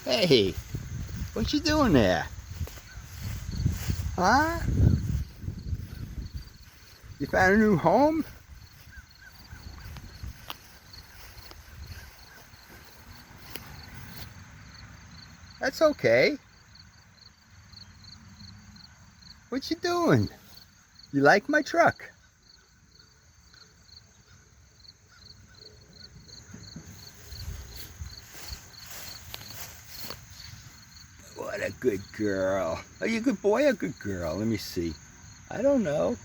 Hey, what you doing there? Huh? You found a new home? That's okay. What you doing? You like my truck? What a good girl. Are you a good boy or a good girl? Let me see. I don't know.